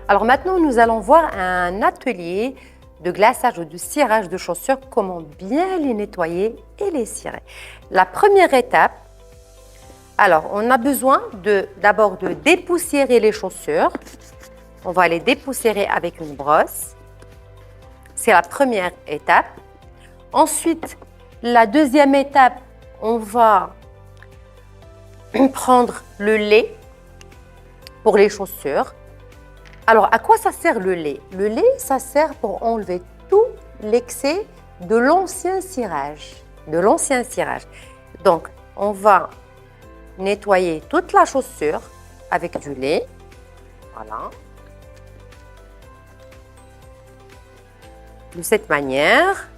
Alors maintenant, nous allons voir un atelier de glaçage ou de cirage de chaussures, comment bien les nettoyer et les cirer. La première étape, alors on a besoin d'abord de dépoussiérer les chaussures. On va les dépoussiérer avec une brosse. C'est la première étape. Ensuite, la deuxième étape, on va prendre le lait pour les chaussures. Alors, à quoi ça sert le lait? Le lait, ça sert pour enlever tout l'excès de l'ancien cirage. Donc, on va nettoyer toute la chaussure avec du lait. Voilà. De cette manière,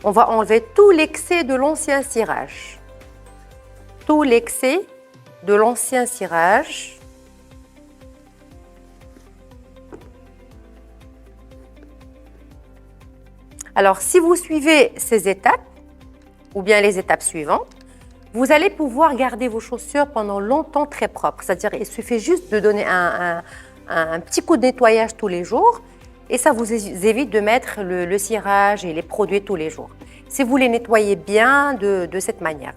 on va enlever tout l'excès de l'ancien cirage. Tout l'excès de l'ancien cirage. Alors, si vous suivez ces étapes, ou bien les étapes suivantes, vous allez pouvoir garder vos chaussures pendant longtemps très propres. C'est-à-dire, il suffit juste de donner un petit coup de nettoyage tous les jours et ça vous évite de mettre le cirage et les produits tous les jours. Si vous les nettoyez bien de cette manière.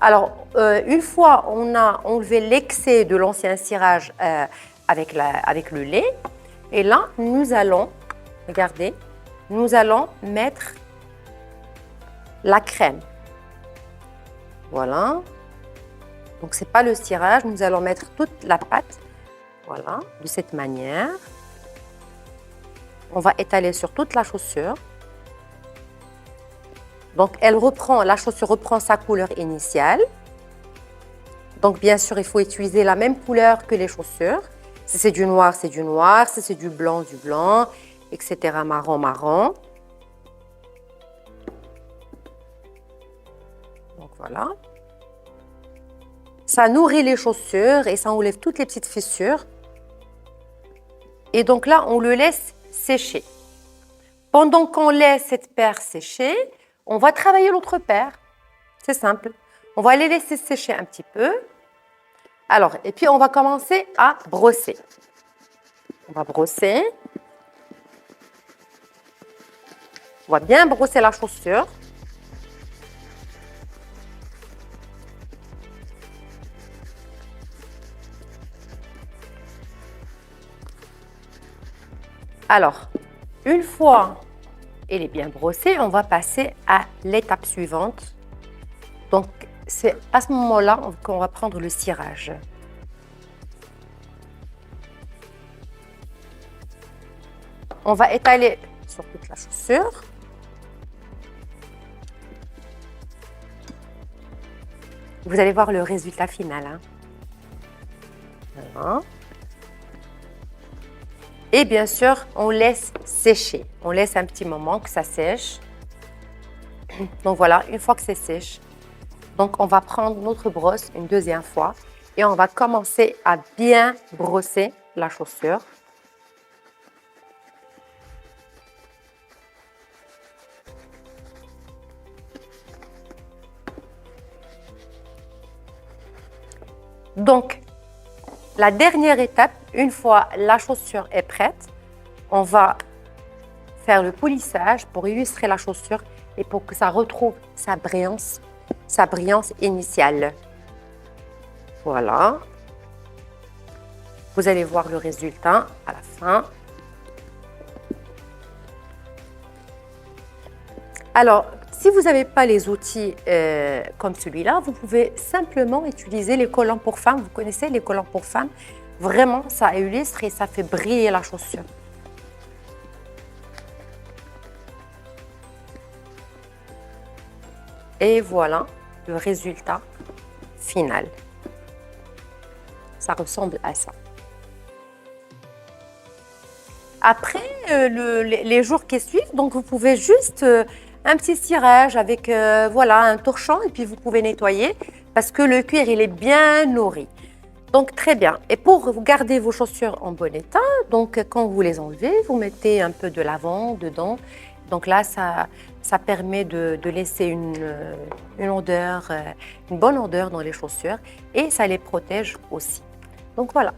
Alors, une fois on a enlevé l'excès de l'ancien cirage avec le lait, et là, nous allons, regardez, nous allons mettre la crème. Voilà. Donc, ce n'est pas le cirage. Nous allons mettre toute la pâte. Voilà, de cette manière. On va étaler sur toute la chaussure. Donc, la chaussure reprend sa couleur initiale. Donc, bien sûr, il faut utiliser la même couleur que les chaussures. Si c'est du noir, c'est du noir. Si c'est du blanc, etc. Marron, marron. Donc, voilà. Ça nourrit les chaussures et ça enlève toutes les petites fissures. Et donc là, on le laisse sécher. Pendant qu'on laisse cette paire sécher, on va travailler l'autre paire. C'est simple. On va les laisser sécher un petit peu. Alors, et puis on va commencer à brosser. On va brosser. On va bien brosser la chaussure. Alors, une fois elle est bien brossée, on va passer à l'étape suivante. Donc, c'est à ce moment-là qu'on va prendre le cirage. On va étaler sur toute la chaussure. Vous allez voir le résultat final. Hein. Voilà. Et bien sûr, on laisse sécher. On laisse un petit moment que ça sèche. Donc voilà, une fois que c'est sèche, donc on va prendre notre brosse une deuxième fois et on va commencer à bien brosser la chaussure. Donc, la dernière étape, une fois la chaussure est prête, on va faire le polissage pour illustrer la chaussure et pour que ça retrouve sa brillance initiale. Voilà. Vous allez voir le résultat à la fin. Alors, si vous n'avez pas les outils comme celui-là, vous pouvez simplement utiliser les collants pour femmes. Vous connaissez les collants pour femmes? Vraiment, ça illustre et ça fait briller la chaussure. Et voilà le résultat final. Ça ressemble à ça. Après, les jours qui suivent, donc vous pouvez juste un petit cirage avec voilà, un torchon et puis vous pouvez nettoyer parce que le cuir il est bien nourri. Donc très bien. Et pour garder vos chaussures en bon état, donc quand vous les enlevez, vous mettez un peu de lavande dedans. Donc là, ça permet de laisser une odeur, une bonne odeur dans les chaussures et ça les protège aussi. Donc voilà.